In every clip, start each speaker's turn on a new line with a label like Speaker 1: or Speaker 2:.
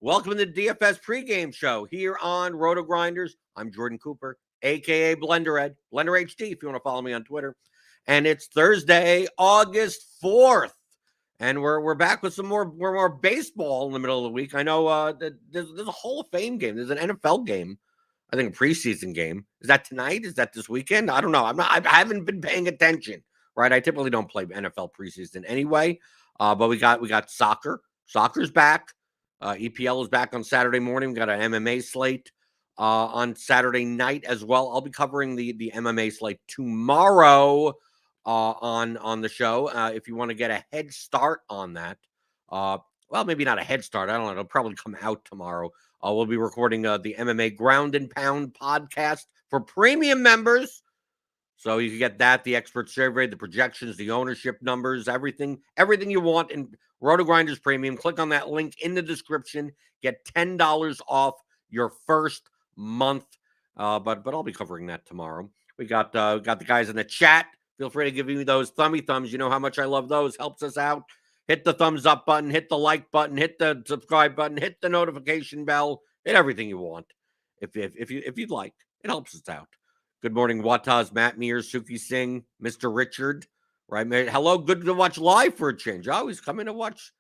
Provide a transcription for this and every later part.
Speaker 1: Welcome to the DFS pregame show here on RotoGrinders. I'm Jordan Cooper, a.k.a. BlenderEd, Blender HD if you want to follow me on Twitter. And it's Thursday, August 4th. And we're back with some more baseball in the middle of the week. I know there's a Hall of Fame game. There's an NFL game. I think a preseason game. Is that tonight? Is that this weekend? I don't know. I haven't been paying attention, right? I typically don't play NFL preseason anyway. But we got soccer. Soccer's back. EPL is back on Saturday morning. We got an MMA slate on Saturday night as well. I'll be covering the MMA slate tomorrow on the show. If you want to get a head start on that, well, maybe not a head start. I don't know. It'll probably come out tomorrow. We'll be recording the MMA Ground and Pound podcast for premium members. So you can get that, the expert survey, the projections, the ownership numbers, everything you want in RotoGrinders Premium. Click on that link in the description. Get $10 off your first month. But I'll be covering that tomorrow. We got the guys in the chat. Feel free to give me those thummy thumbs. You know how much I love those. Helps us out. Hit the thumbs up button. Hit the like button. Hit the subscribe button. Hit the notification bell. Hit everything you want. If you'd like, it helps us out. Good morning, Wataz, Matt Mears, Suki Singh, Mr. Richard. Right, man. Hello, good to watch live for a change. I always come in to watch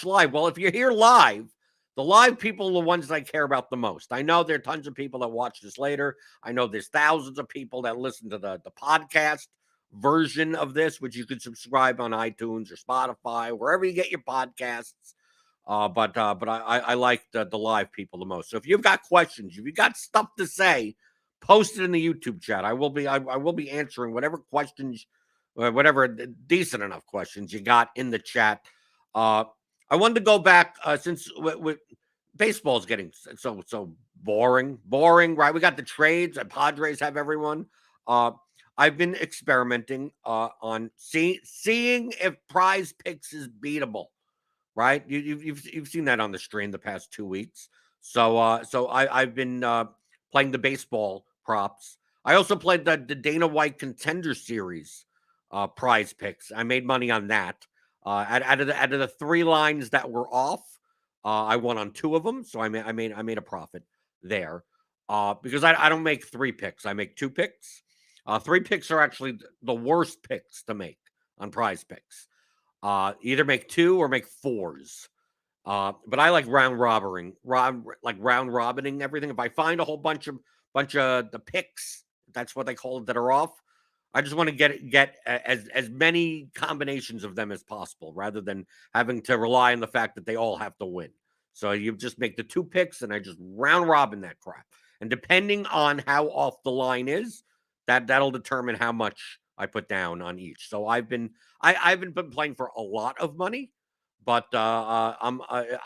Speaker 1: live. Well, if you're here live, the live people are the ones that I care about the most. I know there are tons of people that watch this later. I know there's thousands of people that listen to the podcast version of this, which you can subscribe on iTunes or Spotify, wherever you get your podcasts. But I like the live people the most. So if you've got questions, if you've got stuff to say, post it in the YouTube chat. I will be answering whatever questions, whatever decent enough questions you got in the chat. I wanted to go back since baseball's getting so boring, right? We got the trades, and Padres have everyone. I've been experimenting on seeing if Prize Picks is beatable, right? You've seen that on the stream the past 2 weeks. So I've been playing the baseball props. I also played the Dana White Contender Series Prize Picks. I made money on that. Out of the 3 lines that were off, I won on 2 of them, so I made a profit there. Because I don't make 3 picks, I make 2 picks. 3 picks are actually the worst picks to make on Prize Picks. Either make 2 or make 4s. But I like round robining everything. If I find a whole bunch of the picks, that's what they call it, that are off, I just want to get as many combinations of them as possible, rather than having to rely on the fact that they all have to win. So you just make the 2 picks, and I just round robin that crap. And depending on how off the line is, that'll determine how much I put down on each. So I haven't been playing for a lot of money, but I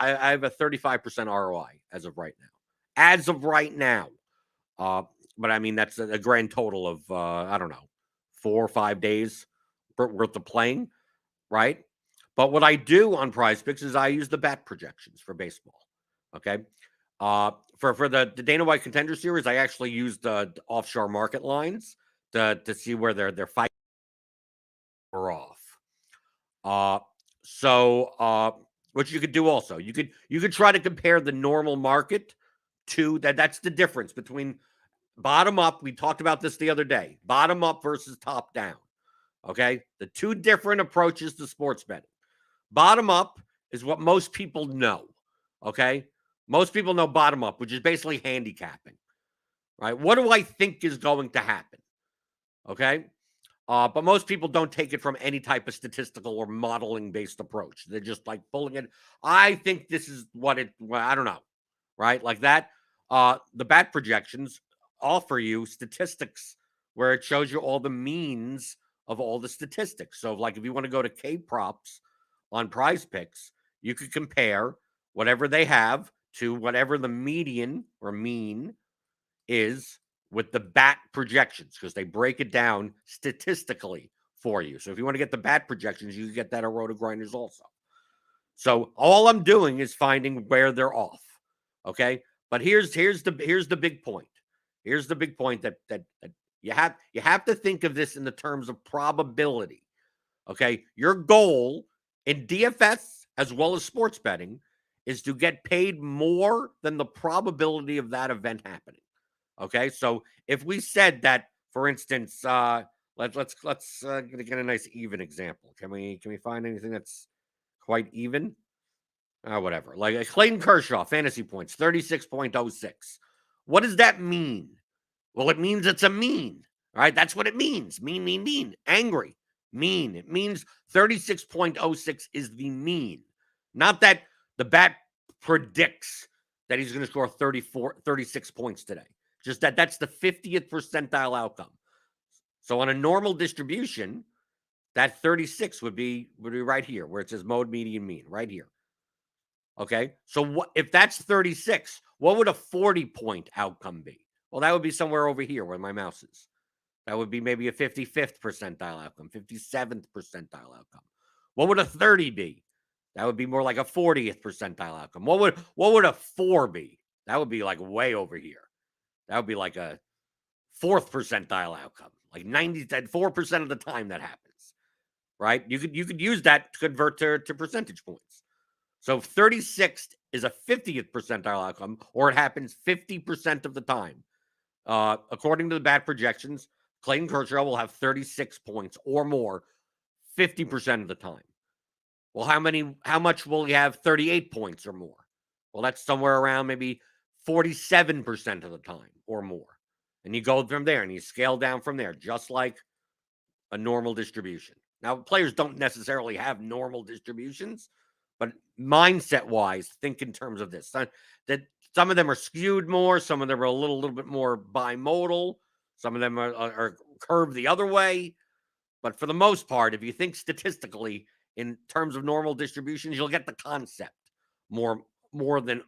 Speaker 1: have a 35% ROI as of right now. But I mean, that's a grand total of I don't know, 4 or 5 days worth of playing, right? But what I do on Prize Picks is I use the bet projections for baseball. Okay, for the Dana White Contender Series, I actually used the offshore market lines to see where their fight are off. So what you could do also, you could try to compare the normal market to that. That's the difference between bottom up. We talked about this the other day. Bottom up versus top down. Okay, the 2 different approaches to sports betting. Bottom up is what most people know. Okay, most people know bottom up, which is basically handicapping. Right? What do I think is going to happen? Okay. But most people don't take it from any type of statistical or modeling based approach. They're just like pulling it. I think this is what I don't know. Right? Like that. The bat projections offer you statistics where it shows you all the means of all the statistics. So like if you want to go to K props on Prize Picks, you could compare whatever they have to whatever the median or mean is with the bat projections, because they break it down statistically for you. So if you want to get the bat projections, you can get that at RotoGrinders also. So all I'm doing is finding where they're off. Okay. But here's the big point. Here's the big point that you have to think of this in the terms of probability. Okay. Your goal in DFS as well as sports betting is to get paid more than the probability of that event happening. Okay, so if we said that, for instance, let's get a nice even example. Can we find anything that's quite even? Whatever. Like Clayton Kershaw, fantasy points 36.06. What does that mean? Well, it means it's a mean. All right, that's what it means. Mean. Angry, mean. It means 36.06 is the mean. Not that the bat predicts that he's going to score 36 points today. Just that's the 50th percentile outcome. So on a normal distribution, that 36 would be right here where it says mode, median, mean, right here. Okay, so if that's 36, what would a 40-point outcome be? Well, that would be somewhere over here where my mouse is. That would be maybe a 55th percentile outcome, 57th percentile outcome. What would a 30 be? That would be more like a 40th percentile outcome. What would a 4 be? That would be like way over here. That would be like a 4th percentile outcome. Like 4% of the time that happens. Right? You could use that to convert to percentage points. So 36 is a 50th percentile outcome, or it happens 50% of the time. According to the bat projections, Clayton Kershaw will have 36 points or more 50% of the time. Well, how much will he have 38 points or more? Well, that's somewhere around maybe 47% of the time or more. And you go from there and you scale down from there, just like a normal distribution. Now, players don't necessarily have normal distributions, but mindset-wise, think in terms of this. That some of them are skewed more, some of them are a little bit more bimodal, some of them are curved the other way. But for the most part, if you think statistically in terms of normal distributions, you'll get the concept more than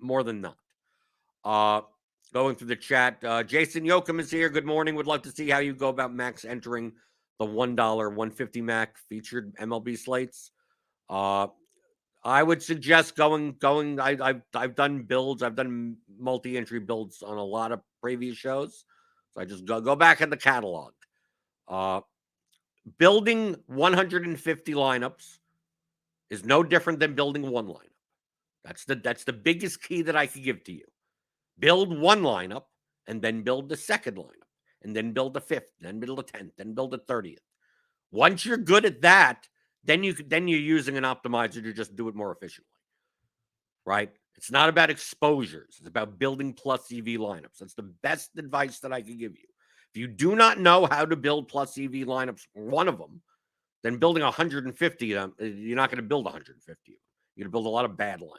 Speaker 1: not. Going through the chat, Jason Yoakum is here. Good morning. Would love to see how you go about max entering the $1 150 Mac featured MLB slates. I would suggest going. I've done builds. I've done multi-entry builds on a lot of previous shows. So I just go back in the catalog. Building 150 lineups is no different than building one lineup. That's the biggest key that I could give to you. Build one lineup and then build the second lineup, and then build the fifth, then build a 10th, then build a 30th. Once you're good at that, then you're using an optimizer to just do it more efficiently. Right? It's not about exposures. It's about building plus EV lineups. That's the best advice that I can give you. If you do not know how to build plus EV lineups, one of them, then building 150 of them, you're not going to build 150 of them. You're going to build a lot of bad lineups.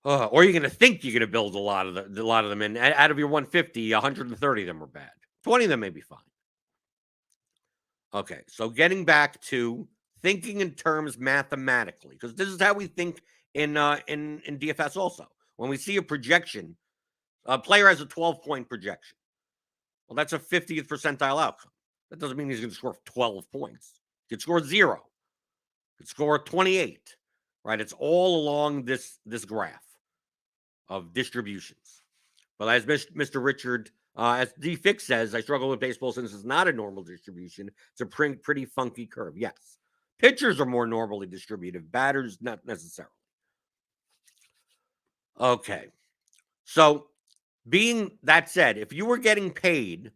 Speaker 1: Or you're going to think you're going to build a lot of them, and out of your 150, 130 of them are bad. 20 of them may be fine. Okay, so getting back to thinking in terms mathematically, because this is how we think in DFS also. When we see a projection, a player has a 12-point projection. Well, that's a 50th percentile outcome. That doesn't mean he's going to score 12 points. He could score 0. He could score 28. Right? It's all along this graph of distributions. But as Mr. Richard, as D-Fix says, I struggle with baseball since it's not a normal distribution. It's a pretty funky curve. Yes. Pitchers are more normally distributed. Batters, not necessarily. Okay. So, being that said, if you were getting paid,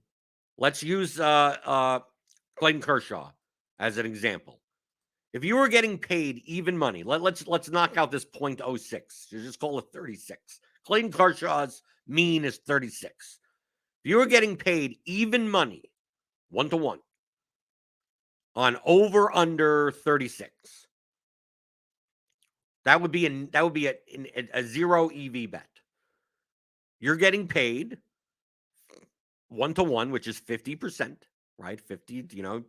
Speaker 1: let's use Clayton Kershaw as an example. If you were getting paid even money, let's knock out this 0.06. You just call it 36. Clayton Kershaw's mean is 36. If you were getting paid even money, 1-to-1, on over under 36, that would be a zero EV bet. You're getting paid 1-to-1, which is 50%, right? 50%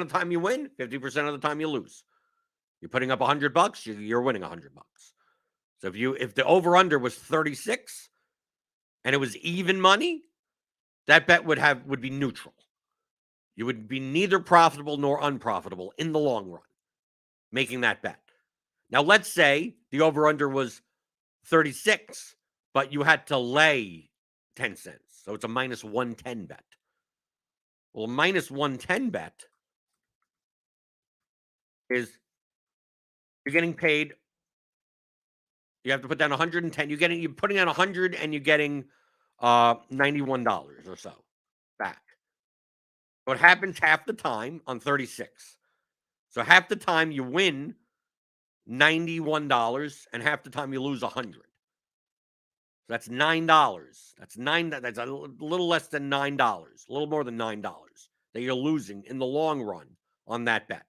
Speaker 1: of the time you win, 50% of the time you lose. You're putting up $100, you're winning $100. So if the over under was 36 and it was even money, that bet would be neutral. You would be neither profitable nor unprofitable in the long run making that bet. Now, let's say the over under was 36, but you had to lay 10 cents. So it's a minus 110 bet. Well, a minus 110 bet is you're getting paid You have to put down 110. You're putting down 100 and you're getting $91 or so back. So it happens half the time on 36. So half the time you win $91 and half the time you lose 100. So that's $9. That's a little less than $9, a little more than $9 that you're losing in the long run on that bet.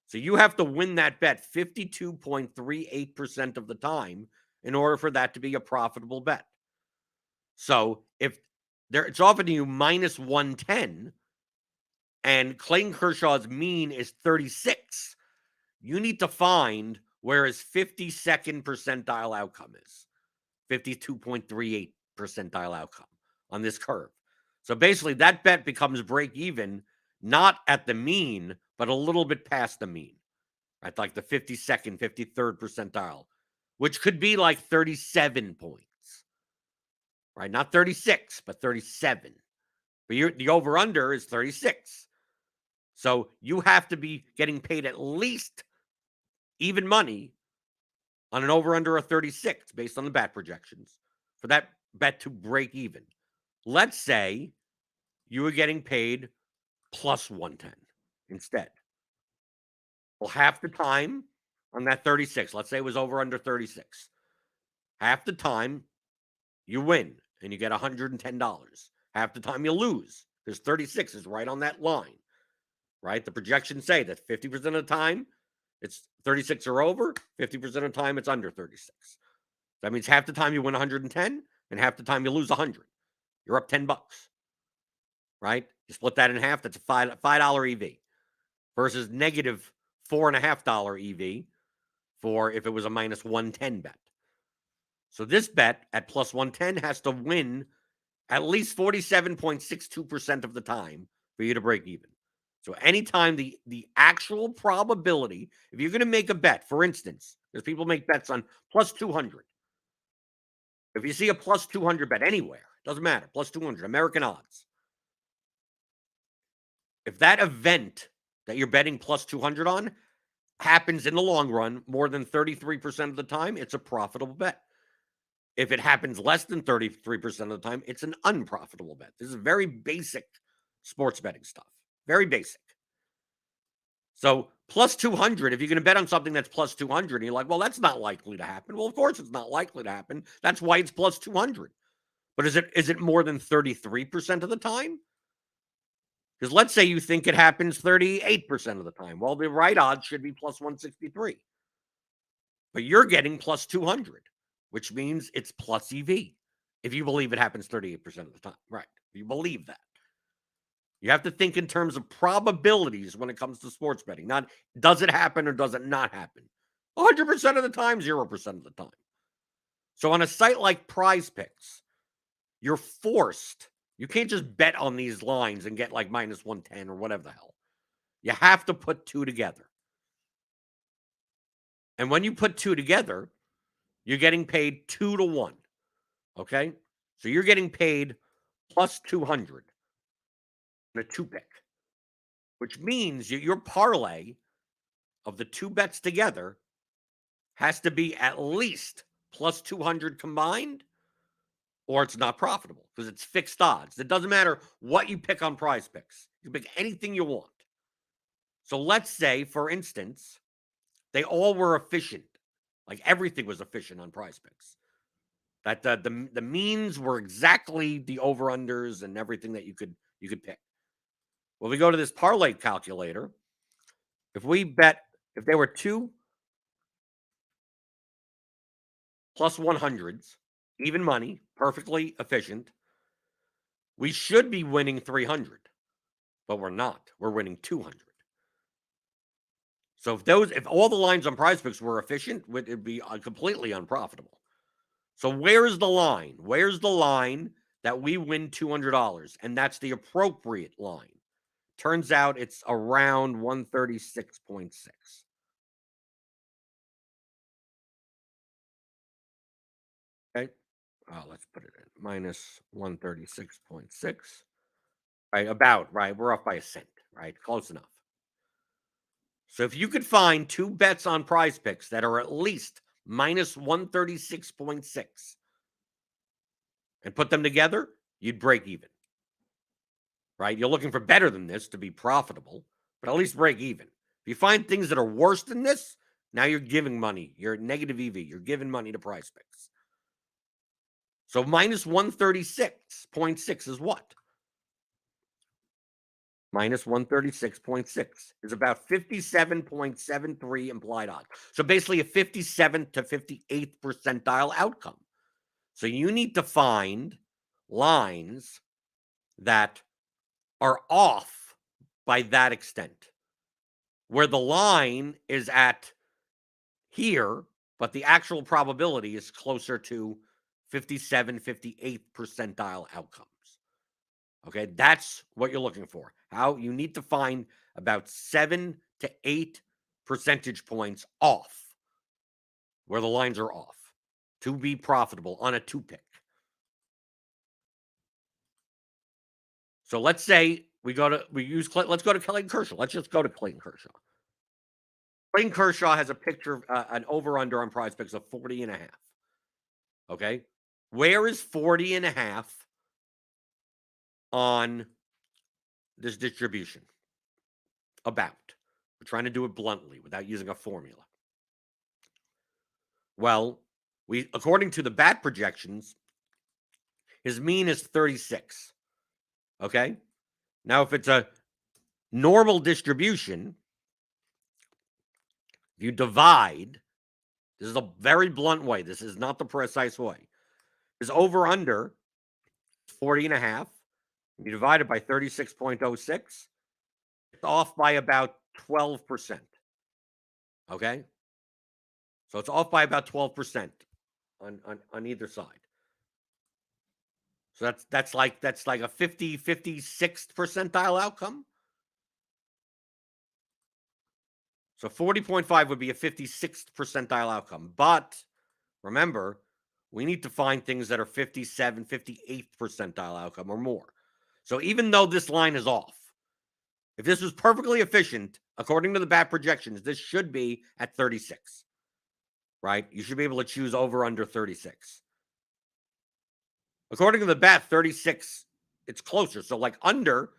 Speaker 1: So you have to win that bet 52.38% of the time in order for that to be a profitable bet. So if it's offering you minus 110 and Clayton Kershaw's mean is 36, you need to find where his 52nd percentile outcome is. 52.38 percentile outcome on this curve. So basically that bet becomes break even, not at the mean, but a little bit past the mean, right? Like the 52nd, 53rd percentile, which could be like 37 points, right? Not 36, but 37. But the over-under is 36. So you have to be getting paid at least even money on an over-under of 36 based on the bet projections for that bet to break even. Let's say you were getting paid plus 110 instead. Well, half the time on that 36, let's say it was over under 36, half the time you win and you get $110. Half the time you lose because 36 is right on that line, right? The projections say that 50% of the time it's 36 or over, 50% of the time it's under 36. That means half the time you win 110 and half the time you lose 100. You're up $10, right? You split that in half, that's a $5 EV versus negative $4.50 EV for if it was a minus 110 bet. So this bet at plus 110 has to win at least 47.62% of the time for you to break even. So anytime the actual probability, if you're going to make a bet, for instance, because people make bets on plus 200. If you see a plus 200 bet anywhere, doesn't matter, plus 200, American odds. If that event that you're betting plus 200 on happens in the long run more than 33% of the time, it's a profitable bet. If it happens less than 33% of the time, it's an unprofitable bet. This is very basic sports betting stuff. Very basic. So plus 200, if you're going to bet on something that's plus 200, and you're like, well, that's not likely to happen. Well, of course it's not likely to happen. That's why it's plus 200. But is it more than 33% of the time? Because let's say you think it happens 38% of the time. Well, the right odds should be plus 163. But you're getting plus 200, which means it's plus EV. If you believe it happens 38% of the time. Right. If you believe that. You have to think in terms of probabilities when it comes to sports betting. Not does it happen or does it not happen? 100% of the time, 0% of the time. So on a site like Prize Picks, you're forced. You can't just bet on these lines and get like minus 110 or whatever the hell. You have to put two together. And when you put two together, you're getting paid 2-1. Okay? So you're getting paid plus 200 in a two pick, which means your parlay of the two bets together has to be at least plus 200 combined, or it's not profitable because it's fixed odds. It doesn't matter what you pick on Prize Picks. You can pick anything you want. So let's say, for instance, they all were efficient. Like everything was efficient on Prize Picks. That the means were exactly the over-unders and everything that you could pick. Well, we go to this parlay calculator. If there were two plus 100s, even money, perfectly efficient, we should be winning 300, but we're not. We're winning 200. So if all the lines on Prize Picks were efficient, it'd be completely unprofitable. So where's the line? Where's the line that we win $200? And that's the appropriate line. Turns out it's around 136.6. Okay. Let's put it in minus 136.6. Right. About, right. We're off by a cent, right? Close enough. So if you could find two bets on Prize Picks that are at least minus 136.6. And put them together, you'd break even. Right? You're looking for better than this to be profitable, but at least break even. If you find things that are worse than this, now you're giving money. You're negative EV. You're giving money to Prize Picks. So minus 136.6 is what? Minus 136.6 is about 57.73 implied odds. So basically a 57th to 58th percentile outcome. So you need to find lines that are off by that extent, where the line is at here, but the actual probability is closer to 57, 58th percentile outcomes. Okay, that's what you're looking for. How you need to find about 7 to 8 percentage points off, where the lines are off, to be profitable on a 2-pick. So let's say let's go to Clayton Kershaw. Let's just go to Clayton Kershaw. Clayton Kershaw has a picture, an over-under on Prize Picks of 40.5. Okay, where is 40.5 on this distribution? About. We're trying to do it bluntly without using a formula. Well, according to the bat projections, his mean is 36. Okay? Now, if it's a normal distribution, if you divide, this is a very blunt way. This is not the precise way. His over-under is 40.5. You divide it by 36.06. It's off by about 12%. Okay? So it's off by about 12% on either side. So that's like a 56th percentile outcome. So 40.5 would be a 56th percentile outcome. But remember, we need to find things that are 57, 58th percentile outcome or more. So even though this line is off, if this was perfectly efficient, according to the bat projections, this should be at 36. Right? You should be able to choose over under 36. According to the bat, 36, it's closer. So like under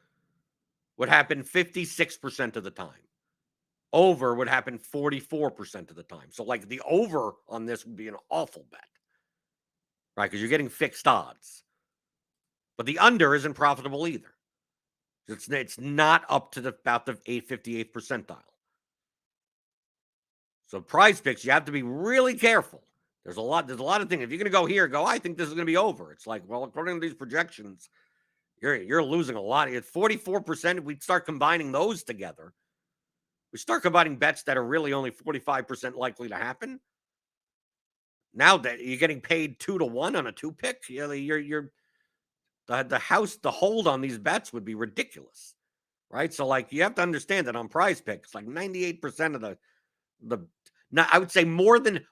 Speaker 1: would happen 56% of the time. Over would happen 44% of the time. So like the over on this would be an awful bet. Right? Because you're getting fixed odds. But the under isn't profitable either. It's not up to about the 58th percentile. So Prize Picks, you have to be really careful. There's a lot of things. If you're going to go here, I think this is going to be over. It's like, well, according to these projections, you're losing a lot. At 44%, if we start combining those together, we start combining bets that are really only 45% likely to happen. Now that you're getting paid 2-1 on a 2-pick, the hold on these bets would be ridiculous, right? So like you have to understand that on Prize Picks, like 98% of now, I would say more than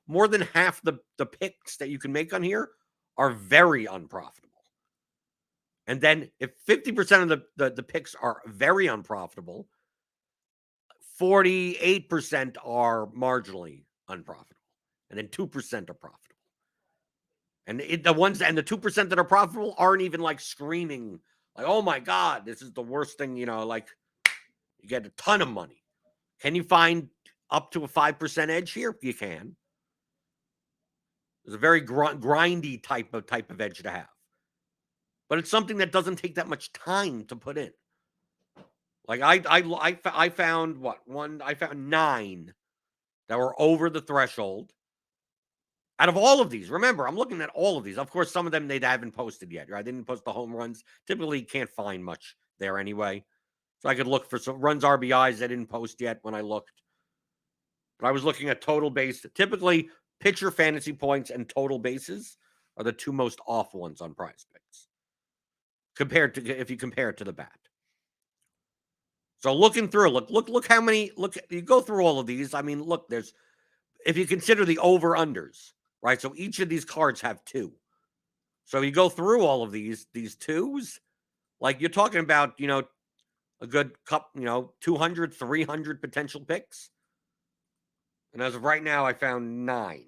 Speaker 1: half the picks that you can make on here are very unprofitable. And then if 50% of the picks are very unprofitable, 48% are marginally unprofitable. And then 2% are profitable. And the 2% that are profitable aren't even like screaming like, oh my God, this is the worst thing, like you get a ton of money. Can you find up to a 5% edge here? You can. There's a very grindy type of edge to have. But it's something that doesn't take that much time to put in. Like I found I found 9 that were over the threshold. Out of all of these, remember, I'm looking at all of these. Of course, some of them they haven't posted yet, right? They didn't post the home runs. Typically, you can't find much there anyway. So I could look for some runs, RBIs that didn't post yet when I looked. But I was looking at total base. Typically, pitcher fantasy points and total bases are the two most off ones on Prize Picks. If you compare it to the bat. So looking through, look how many, you go through all of these. I mean, look, if you consider the over-unders, right? So each of these cards have 2. So you go through all of these 2s, like you're talking about, a good 200, 300 potential picks. And as of right now, I found 9.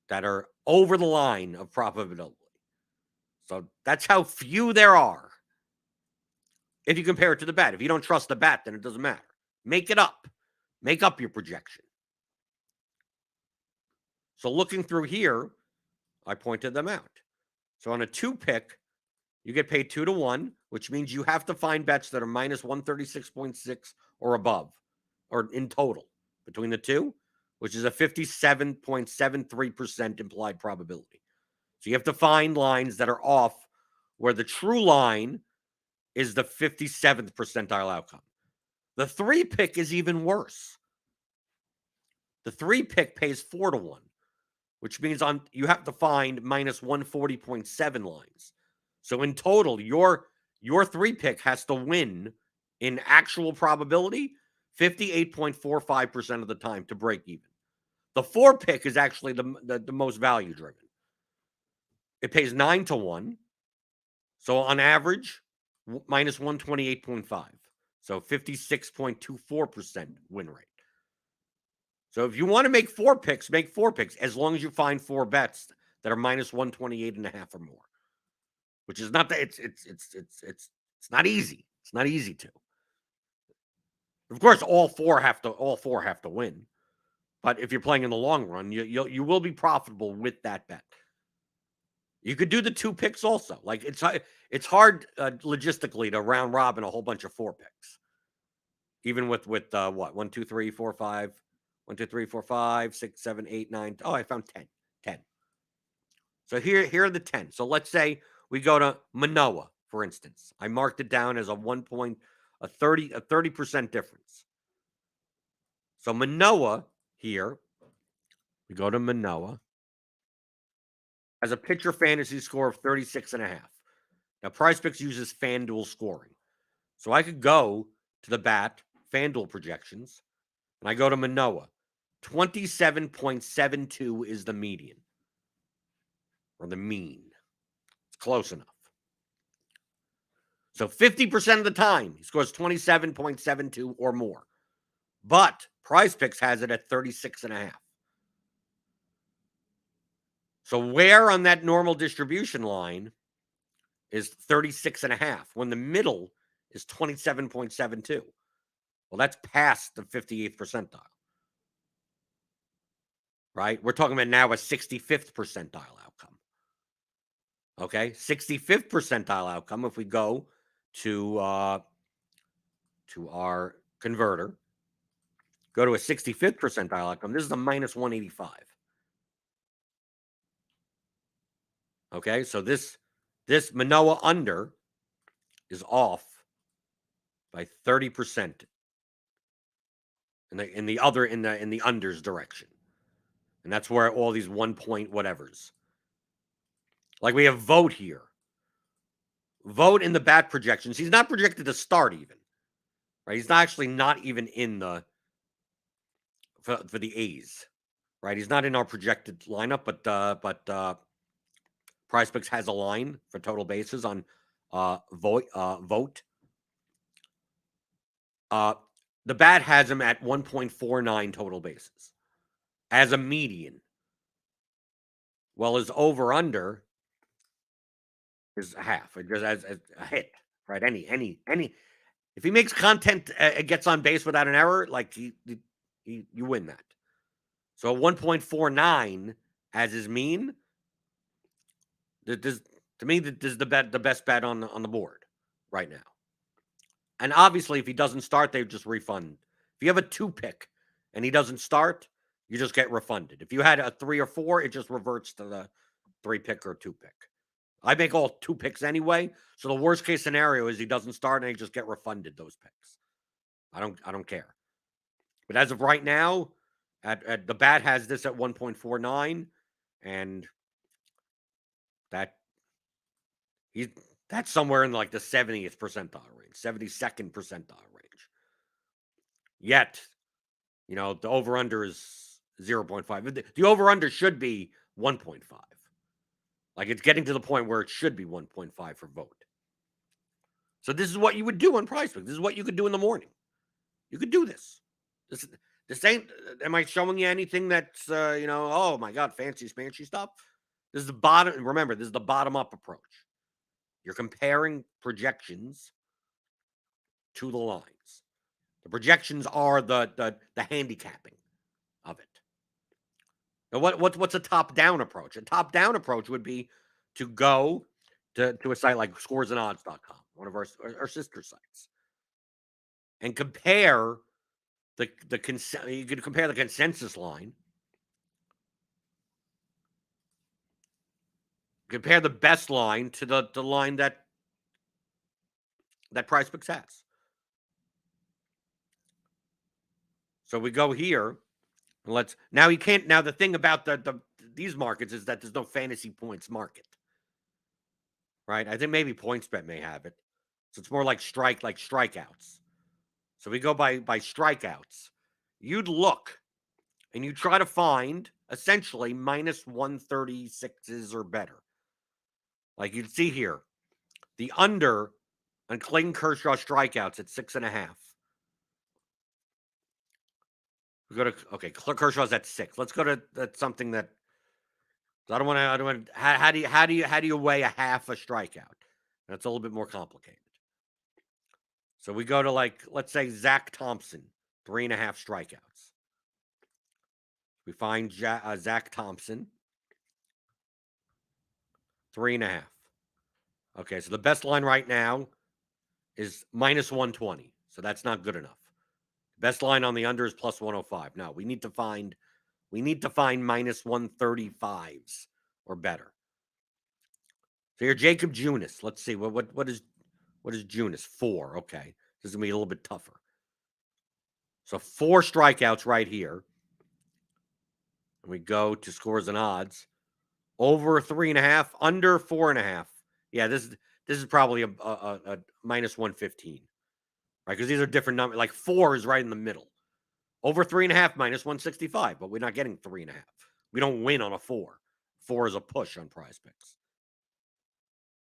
Speaker 1: that are over the line of probability. So that's how few there are. If you compare it to the bet. If you don't trust the bet, then it doesn't matter. Make it up. Make up your projection. So looking through here, I pointed them out. So on a 2-pick, you get paid 2-1, which means you have to find bets that are minus 136.6 or above, or in total between the two, which is a 57.73% implied probability. So you have to find lines that are off where the true line is the 57th percentile outcome. The 3-pick is even worse. The 3-pick pays 4-1, which means you have to find minus 140.7 lines. So in total, your 3-pick has to win in actual probability 58.45% of the time to break even. The 4-pick is actually the most value driven. It pays 9-1. So on average, minus 128.5. So 56.24% win rate. So if you want to make 4 picks, make 4 picks as long as you find 4 bets that are minus 128.5 or more. Which is not that it's not easy. It's not easy to. Of course, all four have to win. But if you're playing in the long run, you will be profitable with that bet. You could do the 2 picks also. Like it's hard logistically to round robin a whole bunch of 4 picks. Even with what 1, 2, 3, 4, 5, 1, 2, 3, 4, 5, 6, 7, 8, 9. Oh, I found 10. So here are the 10. So let's say we go to Manoa, for instance. I marked it down as a 30% difference. So Manoa here, we go to Manoa, has a pitcher fantasy score of 36.5. Now, PrizePicks uses FanDuel scoring. So I could go to the bat, FanDuel projections, and I go to Manoa. 27.72 is the median, or the mean. It's close enough. So 50% of the time, he scores 27.72 or more. But PrizePicks has it at 36.5. So where on that normal distribution line is 36.5 when the middle is 27.72? Well, that's past the 58th percentile. Right? We're talking about now a 65th percentile outcome. Okay? 65th percentile outcome, if we go to our converter, go to a 65th percentile outcome, this is a minus 185. Okay, so this Manoa under is off by 30% in the unders direction. And that's where all these 1 point whatevers. Like we have Vote here. Vote in the bat projections. He's not projected to start even. Right? He's actually not even in for the A's. Right? He's not in our projected lineup, but PrizePicks has a line for total bases on Vote. The bat has him at 1.49 total bases as a median. Well, his over-under is half. It just as a hit, right? Any. If he makes content, it gets on base without an error, like you win that. So 1.49 as his mean. To me, this is the best bet on the board right now. And obviously, if he doesn't start, they just refund. If you have a 2-pick and he doesn't start, you just get refunded. If you had a 3 or 4, it just reverts to the 3-pick or 2-pick. I make all 2 picks anyway, so the worst case scenario is he doesn't start and I just get refunded those picks. I don't care. But as of right now, at the bat has this at 1.49, and that's somewhere in like the 70th percentile range, 72nd percentile range. Yet, the over-under is 0.5. The over-under should be 1.5. Like it's getting to the point where it should be 1.5 for Vote. So this is what you would do on PrizePicks. This is what you could do in the morning. You could do this. This ain't. Am I showing you anything that's oh my god, fancy smancy stuff? This is the bottom. Remember, this is the bottom up approach. You're comparing projections to the lines. The projections are the handicapping of it. Now, what's a top down approach? A top down approach would be to go to a site like scoresandodds.com, one of our sister sites, and compare you could compare the consensus line, compare the best line to the line that PrizePicks has. So we go here, and now you can't. Now the thing about these markets is that there's no fantasy points market, right? I think maybe PointsBet may have it, so it's more like strikeouts. So we go by strikeouts. You'd look and you try to find essentially minus 136s or better. Like you'd see here, the under on Clayton Kershaw strikeouts at 6.5. We go to Kershaw's at 6. Let's go to something that I don't want to. How do you weigh a half a strikeout? That's a little bit more complicated. So we go to let's say Zach Thompson, 3.5 strikeouts. We find Zach Thompson, 3.5. Okay, so the best line right now is minus 120. So that's not good enough. Best line on the under is plus 105. No, we need to find minus 135s or better. So you're Jacob Junis. Let's see what is Junis? 4. Okay, this is gonna be a little bit tougher. So 4 strikeouts right here. And we go to scores and odds. Over 3.5, under 4.5. Yeah, this is probably a minus 115, right? Because these are different numbers. Like 4 is right in the middle. Over 3.5, minus 165, but we're not getting 3.5. We don't win on a 4. 4 is a push on PrizePicks.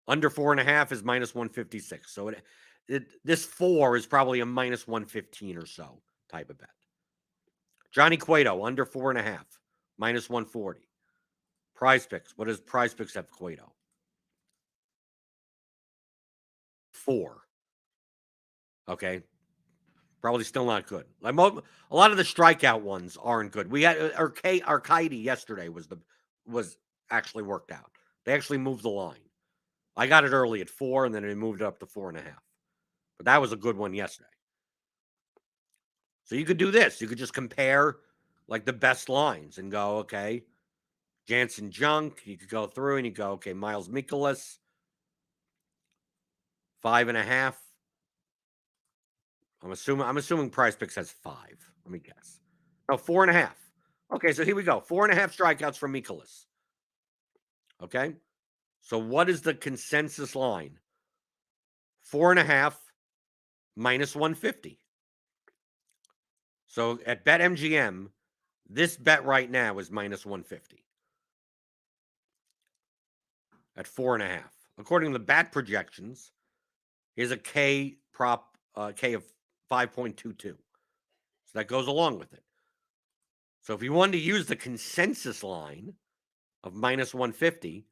Speaker 1: Under 4.5 is minus 156. So this 4 is probably a minus 115 or so type of bet. Johnny Cueto, under 4.5, minus 140. PrizePicks. What does PrizePicks have Cueto? 4. Okay. Probably still not good. Like a lot of the strikeout ones aren't good. We had Arcady yesterday was actually worked out. They actually moved the line. I got it early at 4, and then they moved it up to 4.5. But that was a good one yesterday. So you could do this. You could just compare like the best lines and go, okay, Jansen Junk. You could go through and you go, okay, Miles Mikolas, 5.5. I'm assuming PrizePicks has 5. Let me guess. Oh, 4.5. Okay, so here we go. 4.5 strikeouts from Mikolas. Okay. So what is the consensus line? 4.5 minus 150. So at BetMGM, this bet right now is minus 150 at 4.5. According to the bat projections, here's a K prop K of 5.22. So that goes along with it. So if you wanted to use the consensus line of minus 150,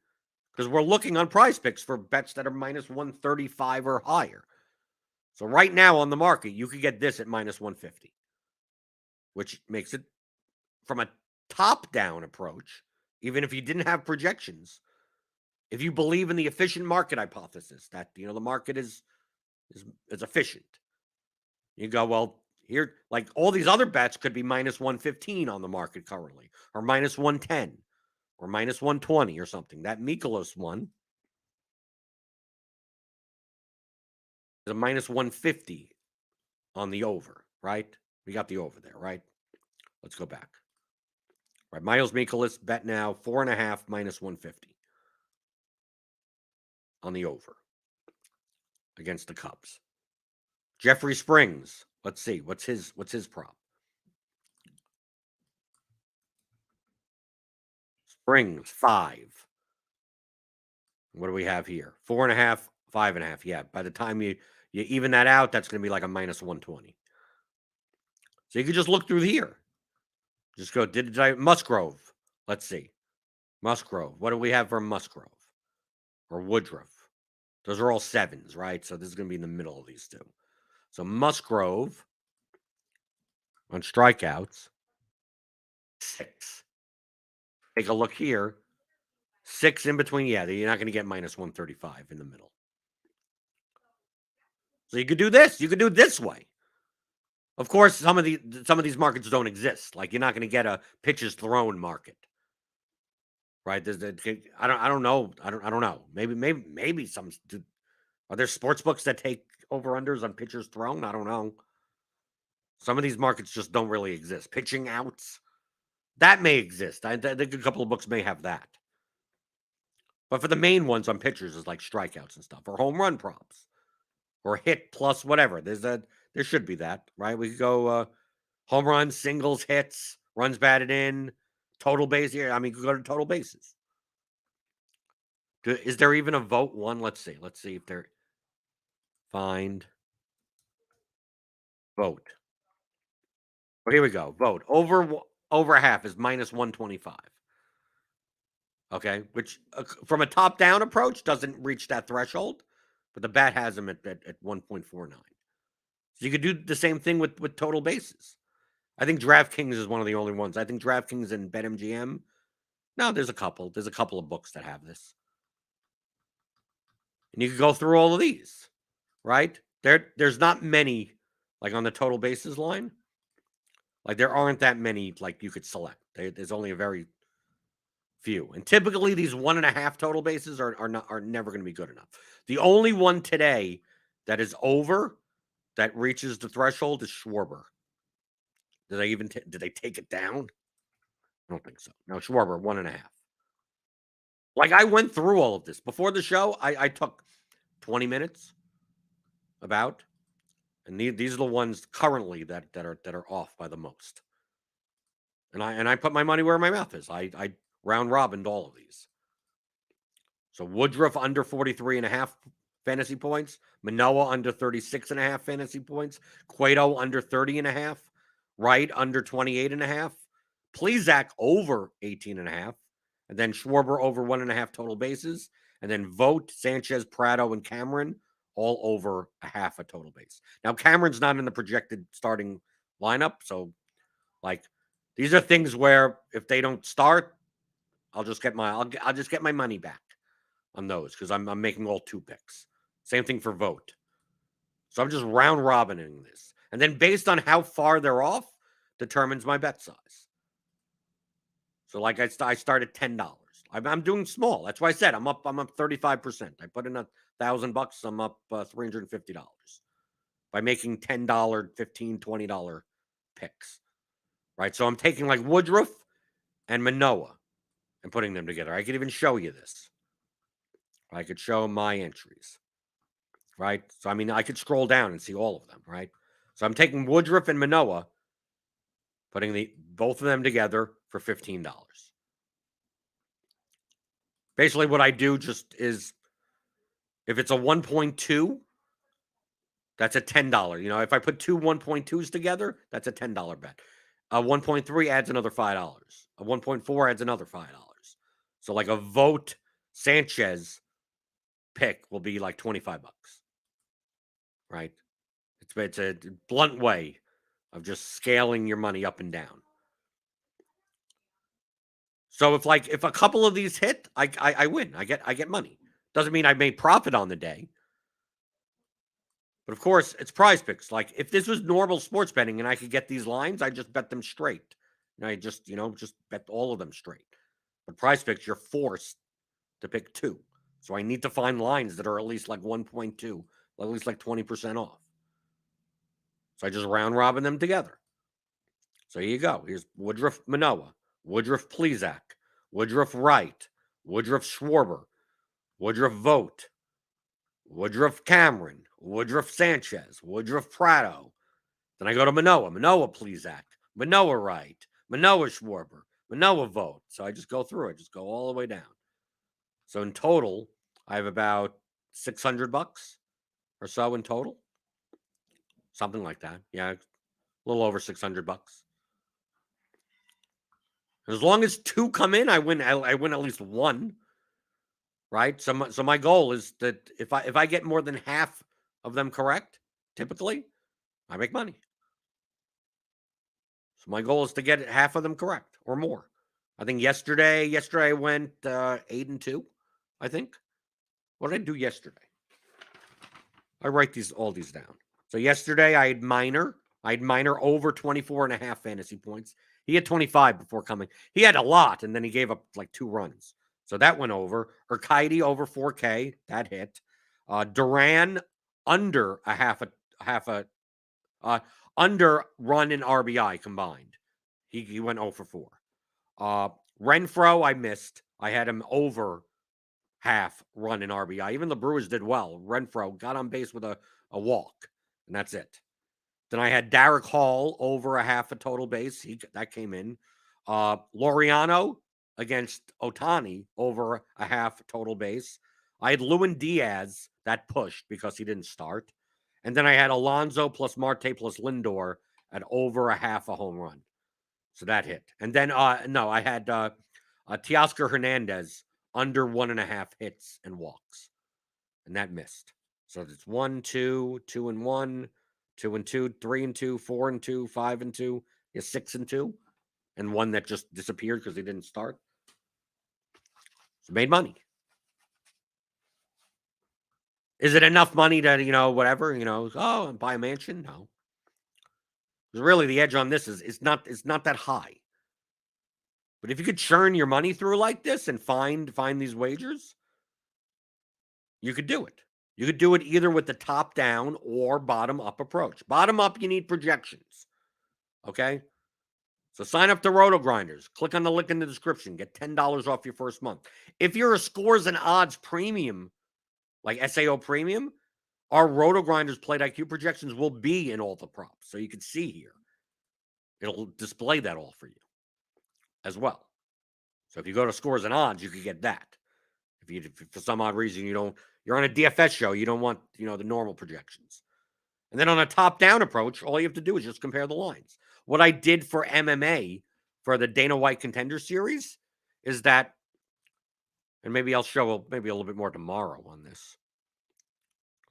Speaker 1: because we're looking on PrizePicks for bets that are minus 135 or higher. So right now on the market, you could get this at minus 150, which makes it, from a top-down approach, even if you didn't have projections, if you believe in the efficient market hypothesis that the market is efficient, you go, well, here, like all these other bets could be minus 115 on the market currently, or minus 110, or minus 120 or something. That Mikolas one is a minus 150 on the over, right? We got the over there, right? Let's go back. Right, Miles Mikolas bet now 4.5 minus 150 on the over against the Cubs. Jeffrey Springs, let's see, what's his prop? Springs 5. What do we have here? 4.5, 5.5. Yeah, by the time you even that out, that's going to be like a minus 120. So you could just look through here. Just go, did I Musgrove? Let's see. Musgrove. What do we have for Musgrove? Or Woodruff? Those are all 7s, right? So this is going to be in the middle of these two. So Musgrove on strikeouts, 6. Take a look here. 6 in between. Yeah, you're not going to get minus 135 in the middle. So you could do this. You could do it this way. Of course, some of these markets don't exist. Like, you're not going to get a pitches thrown market, right? I don't know. I don't know. Maybe some. Are there sports books that take over unders on pitchers thrown? I don't know. Some of these markets just don't really exist. Pitching outs, that may exist. I think a couple of books may have that. But for the main ones on pitchers is like strikeouts and stuff, or home run props, or hit plus whatever. There should be that, right? We could go home runs, singles, hits, runs batted in, total base here. I mean, you could go to total bases. Is there even a vote one? Let's see. Let's see if there. Find vote. Oh, here we go. Vote over half is minus 125. Okay, which from a top down approach doesn't reach that threshold, but the bat has him at 1.49. So you could do the same thing with total bases. I think DraftKings is one of the only ones. I think DraftKings and BetMGM. No, there's a couple. There's a couple of books that have this, and you could go through all of these, right? There's not many like on the total bases line. Like, there aren't that many like you could select. There's only a very few, and typically these 1.5 total bases are never going to be good enough. The only one today that is over that reaches the threshold is Schwarber. Did they take it down? I don't think so. No, Schwarber 1.5. Like, I went through all of this before the show. I took 20 minutes about, and these are the ones currently that are off by the most. And I put my money where my mouth is. I round robined all of these. So Woodruff under 43.5 fantasy points, Manoah under 36.5 fantasy points, Cueto under 30.5, Wright under 28.5, Plesac over 18.5, and then Schwarber over 1.5 total bases, and then Vogt, Sanchez, Prado, and Cameron all over a half a total base. Now, Cameron's not in the projected starting lineup, so like, these are things where if they don't start, I'll just get my money back on those because I'm making all 2 picks. Same thing for Vote. So I'm just round robining this, and then based on how far they're off, determines my bet size. So like I start at $10. I'm doing small. That's why I said I'm up 35%. I put in $1,000. I'm up $350 by making $10, $15, $20 picks. Right. So I'm taking like Woodruff and Manoah and putting them together. I could even show you this. I could show my entries. Right. So I mean, I could scroll down and see all of them. Right. So I'm taking Woodruff and Manoah, putting both of them together for $15. Basically, what I do just is, if it's a 1.2, that's a $10. You know, if I put two 1.2s together, that's a $10 bet. A 1.3 adds another $5. A 1.4 adds another $5. So like a Vote Sanchez pick will be like $25, right? It's a blunt way of just scaling your money up and down. So if a couple of these hit, I win. I get money. Doesn't mean I made profit on the day. But of course, it's Prize Picks. Like, if this was normal sports betting and I could get these lines, I just bet them straight. And I just bet all of them straight. But Prize Picks, you're forced to pick 2. So I need to find lines that are at least like 1.2, at least like 20% off. So I just round robin them together. So here you go. Here's Woodruff Manoah, Woodruff Plesac, Woodruff Wright, Woodruff Schwarber, Woodruff Vogt, Woodruff Cameron, Woodruff Sanchez, Woodruff Prado. Then I go to Manoah Plesac, Manoah Wright, Manoah Schwarber, Manoah Vogt. So I just go through it, just go all the way down. So in total, I have about $600 or so in total. Something like that. Yeah, A little over $600. As long as 2 come in, I win. I win at least 1, right? So my goal is that if I get more than half of them correct, typically, I make money. So my goal is to get half of them correct or more. I think yesterday I went 8-2. I think. What did I do yesterday? I write all these down. So yesterday I had Minor. Over 24.5 fantasy points. He had 25 before coming. He had a lot, and then he gave up like 2 runs. So that went over. Urquidy over 4K. That hit. Duran under a half a under run and RBI combined. He went 0 for 4. Renfroe, I missed. I had him over half run in RBI. Even the Brewers did well. Renfroe got on base with a walk, and that's it. Then I had Derek Hall over a half a total base. That came in. Laureano against Ohtani over a half total base. I had Lewin Diaz that pushed because he didn't start. And then I had Alonso plus Marte plus Lindor at over a half a home run. So that hit. And then, I had Teoscar Hernandez under 1.5 hits and walks. And that missed. So it's 1, 2, 2 and 1, 2 and 2, 3 and 2, 4 and 2, 5 and 2, 6 and 2, and 1 that just disappeared because he didn't start. So made money. Is it enough money to, whatever, buy a mansion? No. Because really the edge on this is it's not that high. But if you could churn your money through like this and find these wagers, you could do it. You could do it either with the top down or bottom up approach. Bottom up, you need projections. Okay? So sign up to RotoGrinders. Click on the link in the description. Get $10 off your first month. If you're a scores and odds premium, like SAO premium, our RotoGrinders Plate IQ projections will be in all the props. So you can see here. It'll display that all for you as well. So if you go to scores and odds, you could get that. If for some odd reason you're on a DFS show, you don't want, the normal projections. And then on a top-down approach, all you have to do is just compare the lines. What I did for MMA, for the Dana White Contender Series, is that, and maybe I'll show maybe a little bit more tomorrow on this.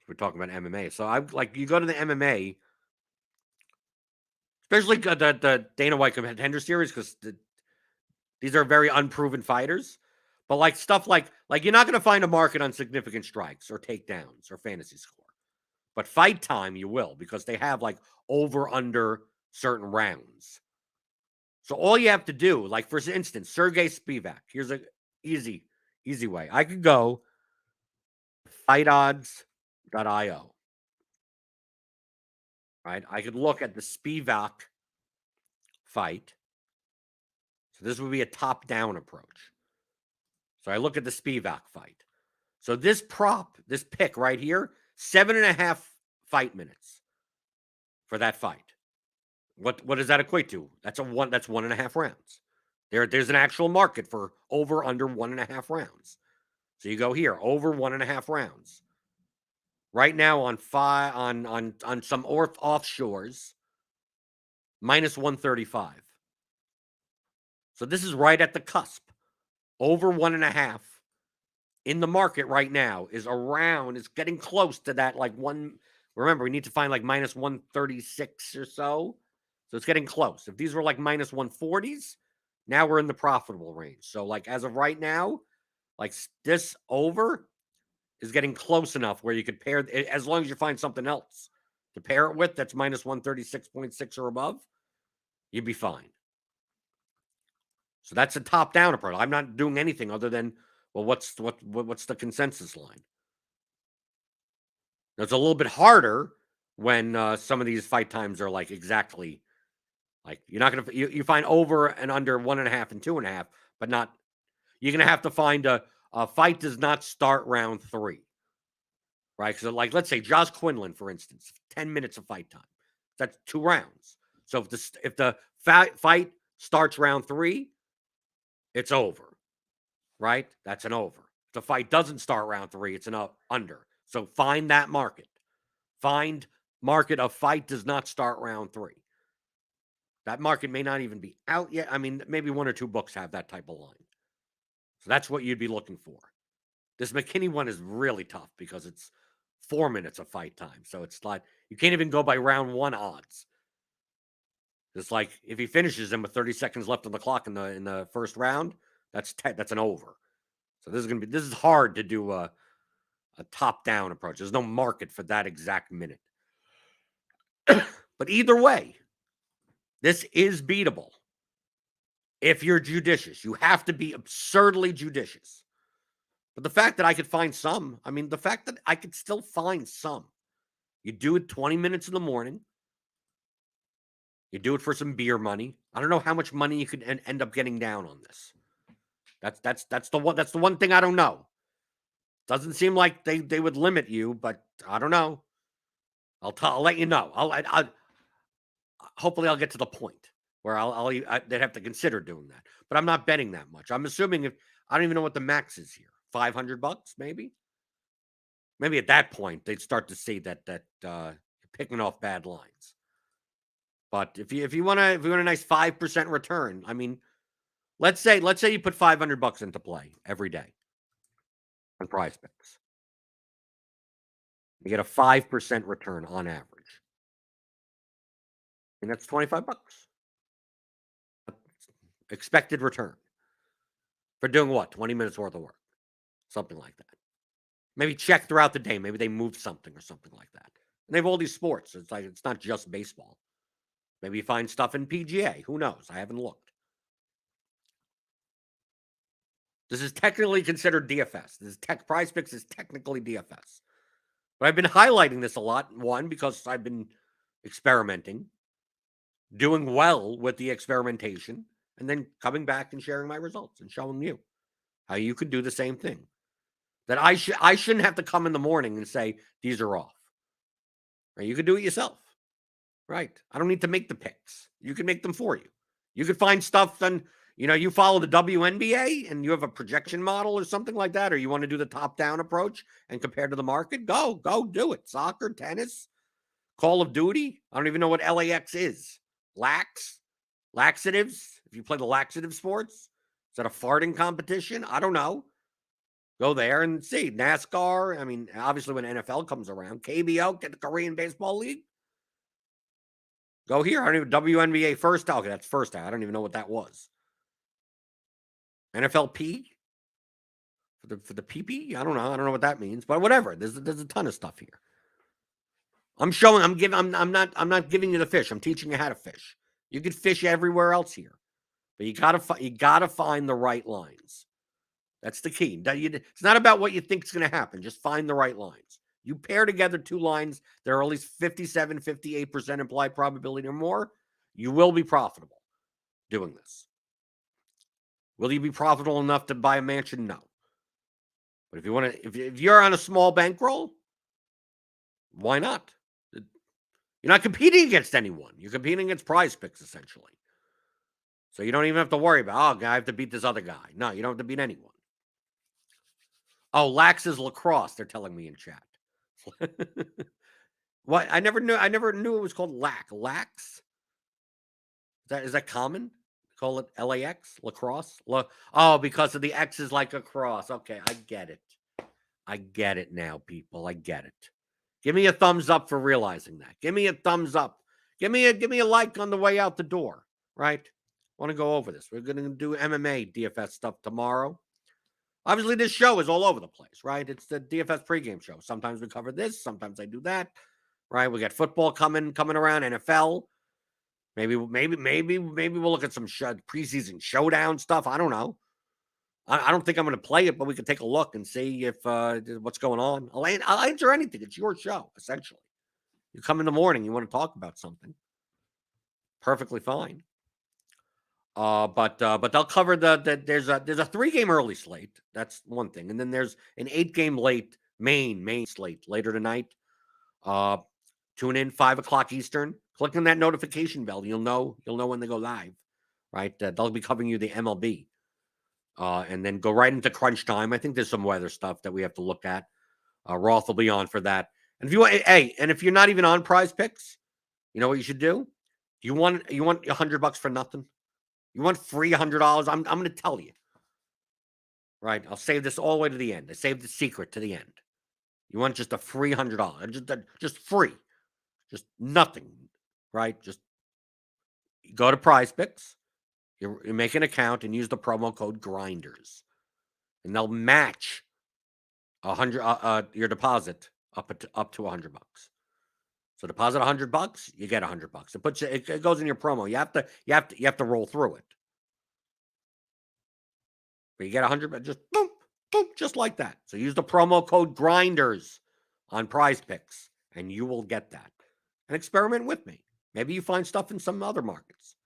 Speaker 1: We're talking about MMA. So you go to the MMA, especially the Dana White Contender Series, because these are very unproven fighters. But stuff like you're not going to find a market on significant strikes or takedowns or fantasy score. But fight time, you will, because they have over under certain rounds. So all you have to do, for instance, Sergey Spivak. Here's an easy way. I could go fightodds.io. Right? I could look at the Spivak fight. So this would be a top-down approach. So I look at the Spivak fight. So this pick right here, 7.5 fight minutes for that fight. What does that equate to? That's 1.5 rounds. There's an actual market for over under 1.5 rounds. So you go here, over 1.5 rounds. Right now on some offshores, minus 135. So this is right at the cusp. Over 1.5 in the market right now is getting close to that one. Remember, we need to find minus 136 or so. So it's getting close. If these were minus 140s, now we're in the profitable range. So as of right now, this over is getting close enough where you could pair, as long as you find something else to pair it with that's minus 136.6 or above, you'd be fine. So that's a top-down approach. I'm not doing anything other than, well, what's the consensus line? It's a little bit harder when some of these fight times are exactly you're not gonna you find over and under 1.5 and 2.5, but not. You're gonna have to find a fight does not start round 3, right? Because let's say Josh Quinlan, for instance, 10 minutes of fight time. That's 2 rounds. So if the fight starts round 3, it's over, right? That's an over. If the fight doesn't start round 3, it's an under. So find that market. Find market of fight does not start round 3. That market may not even be out yet. I mean, maybe one or two books have that type of line. So that's what you'd be looking for. This McKinney one is really tough because it's 4 minutes of fight time. So it's like you can't even go by round one odds. It's like if he finishes him with 30 seconds left on the clock in the first round, that's an over. So this is hard to do a top down approach. There's no market for that exact minute. But either way, this is beatable. If you're judicious, you have to be absurdly judicious. But the fact that I could find some, I mean, the fact that I could still find some, you do it 20 minutes in the morning. You do it for some beer money. I don't know how much money you could end up getting down on this. That's the one thing I don't know. Doesn't seem like they would limit you, but I don't know. I'll let you know. I'll hopefully I'll get to the point where they'd have to consider doing that. But I'm not betting that much. I'm assuming if I don't even know what the max is here. $500, maybe. Maybe at that point they'd start to see that picking off bad lines. But if you want a nice 5% return, I mean, let's say you put $500 into play every day on Prize Picks. You get a 5% return on average. And that's $25. Expected return. For doing what? 20 minutes worth of work. Something like that. Maybe check throughout the day. Maybe they moved something or something like that. And they have all these sports. It's like it's not just baseball. Maybe you find stuff in PGA. Who knows? I haven't looked. This is technically considered DFS. Prize Picks is technically DFS. But I've been highlighting this a lot. One, because I've been experimenting, doing well with the experimentation, and then coming back and sharing my results and showing you how you could do the same thing. That I shouldn't have to come in the morning and say, these are off. Right? You could do it yourself. Right. I don't need to make the picks. You can make them for you. You could find stuff then, you follow the WNBA and you have a projection model or something like that, or you want to do the top-down approach and compare to the market, go do it. Soccer, tennis, Call of Duty. I don't even know what LAX is. Laxatives. If you play the laxative sports, is that a farting competition? I don't know. Go there and see. NASCAR. I mean, obviously when NFL comes around, KBO, get the Korean Baseball League. Go here. I don't even WNBA first. Okay, that's first out. I don't even know what that was. NFLP for the PP. I don't know. I don't know what that means, but whatever. There's a ton of stuff here. I'm not giving you the fish. I'm teaching you how to fish. You could fish everywhere else here, but you gotta find the right lines. That's the key. It's not about what you think is going to happen. Just find the right lines. You pair together two lines, there are at least 57, 58% implied probability or more. You will be profitable doing this. Will you be profitable enough to buy a mansion? No. But if you want to, if you're on a small bankroll, why not? You're not competing against anyone. You're competing against Prize Picks, essentially. So you don't even have to worry about, I have to beat this other guy. No, you don't have to beat anyone. Oh, lax is lacrosse, they're telling me in chat. What? I never knew it was called lax. Is that common? Call it LAX, lacrosse? Because of the X is like a cross. Okay, I get it. I get it now, people. I get it. Give me a thumbs up for realizing that. Give me a thumbs up. Give me a like on the way out the door, right? Want to go over this. We're going to do MMA DFS stuff tomorrow. Obviously, this show is all over the place, right? It's the DFS pregame show. Sometimes we cover this. Sometimes I do that, right? We got football coming around, NFL. Maybe we'll look at some preseason showdown stuff. I don't know. I don't think I'm going to play it, but we can take a look and see if what's going on. I'll answer anything. It's your show, essentially. You come in the morning, you want to talk about something. Perfectly fine. But they'll cover there's a 3-game early slate. That's one thing, and then there's an 8-game late main slate later tonight. Tune in 5:00 Eastern. Click on that notification bell. You'll know when they go live, right? They'll be covering you the MLB, and then go right into crunch time. I think there's some weather stuff that we have to look at. Roth will be on for that. And if you want, if you're not even on Prize Picks, you know what you should do? You want $100 for nothing? You want free $100? I'm going to tell you. Right? I'll save this all the way to the end. I saved the secret to the end. You want just a free $100? Just free, just nothing. Right? Just go to Prize Picks. You make an account and use the promo code Grinders, and they'll match your deposit up to $100. So deposit $100, you get $100. It goes in your promo. You have to roll through it. But you get $100, just boom, boom, just like that. So use the promo code Grinders on Prize Picks, and you will get that. And experiment with me. Maybe you find stuff in some other markets.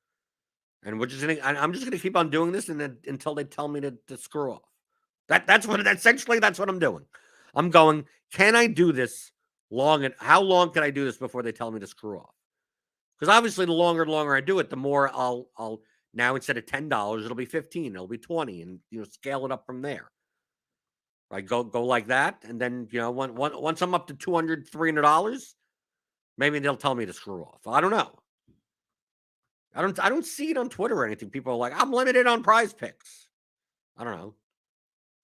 Speaker 1: And I'm just gonna keep on doing this until they tell me to screw off. That's what I'm doing. I'm going, can I do this long? And how long can I do this before they tell me to screw off? Because obviously the longer I do it, the more I'll now, instead of $10, it'll be $15, it'll be $20, and scale it up from there. Right? Go like that, and then once I'm up to $200, $300, maybe they'll tell me to screw off. I don't know. I don't see it on Twitter or anything. People are like, I'm limited on Prize Picks. I don't know.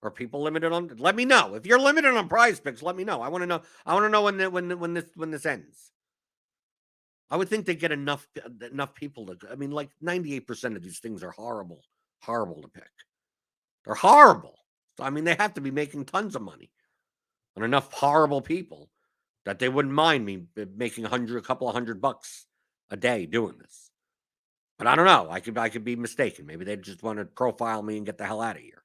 Speaker 1: Are people limited on? Let me know. If you're limited on Prize Picks, let me know. I want to know. I want to know when this ends. I would think they get enough people to. I mean, like 98% of these things are horrible to pick. They're horrible. So, I mean, they have to be making tons of money on enough horrible people that they wouldn't mind me making a couple of $100 a day doing this. But I don't know. I could be mistaken. Maybe they just want to profile me and get the hell out of here.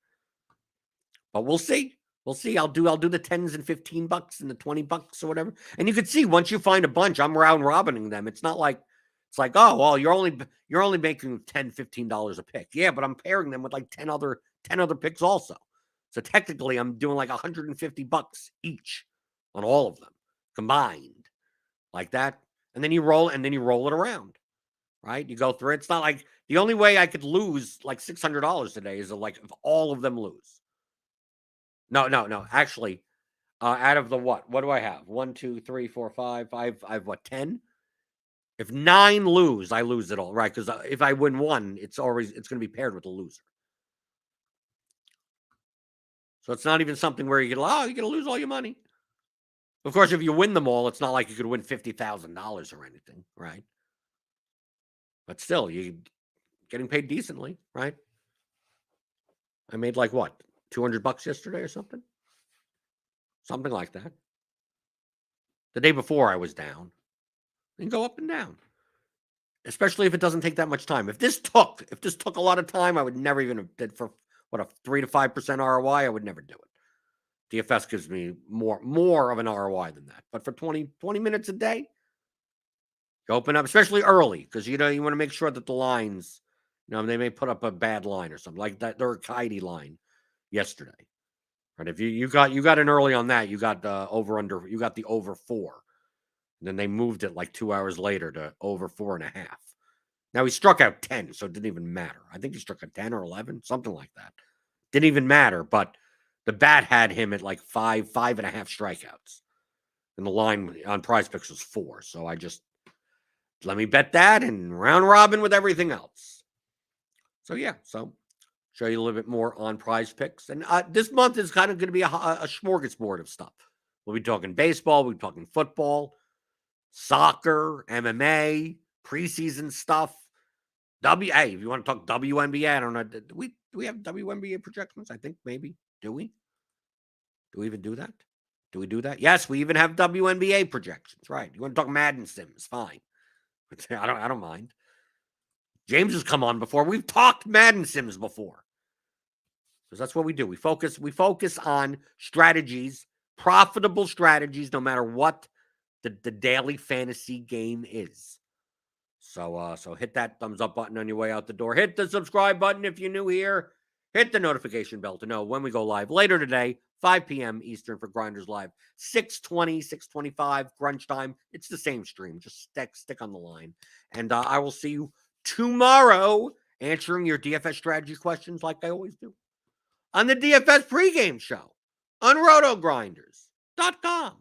Speaker 1: But we'll see. We'll see. I'll do the $10s and $15 and the $20 or whatever. And you could see once you find a bunch, I'm round robining them. It's not like it's like, oh well, you're only making $10, $15 a pick. Yeah, but I'm pairing them with like 10 other picks also. So technically, I'm doing like $150 each on all of them combined, like that. And then you roll it around. Right? You go through it. It's not like the only way I could lose like $600 today is if all of them lose. No. Actually, out of the what do I have? 1, 2, 3, 4, 5. I've what, 10? If 9 lose, I lose it all, right? Because if I win one, it's going to be paired with a loser. So it's not even something where you're going to lose all your money. Of course, if you win them all, it's not like you could win $50,000 or anything, right? But still, you're getting paid decently, right? I made like what, $200 yesterday or something? Something like that. The day before I was down. And go up and down. Especially if it doesn't take that much time. If this took a lot of time, I would never even have did for what, a 3 to 5% ROI, I would never do it. DFS gives me more of an ROI than that. But for 20 minutes a day, you open up, especially early, because you want to make sure that the lines, they may put up a bad line or something like that. Their Kaidi line yesterday, right? If you got in early on that, you got the over 4, and then they moved it like 2 hours later to over 4.5. Now he struck out 10, so it didn't even matter. I think he struck out 10 or 11, something like that. Didn't even matter, but the bat had him at like 5.5 strikeouts, and the line on Prize Picks was 4. So I just. Let me bet that and round robin with everything else. So yeah, show you a little bit more on Prize Picks. And this month is kind of going to be a smorgasbord of stuff. We'll be talking baseball, we'll be talking football, soccer, MMA, preseason stuff. Hey, if you want to talk WNBA, I don't know. Do we have WNBA projections? I think maybe. Do we? Do we even do that? Do we do that? Yes, we even have WNBA projections. Right. You want to talk Madden Sims? Fine. I don't mind. James has come on before. We've talked Madden Sims before. Because that's what we do. We focus on strategies, profitable strategies, no matter what the daily fantasy game is. So hit that thumbs up button on your way out the door. Hit the subscribe button if you're new here. Hit the notification bell to know when we go live later today, 5 p.m. Eastern for Grinders Live. 6:20, 6:25, crunch time. It's the same stream. Just stick on the line. And I will see you tomorrow answering your DFS strategy questions like I always do on the DFS pregame show on RotoGrinders.com.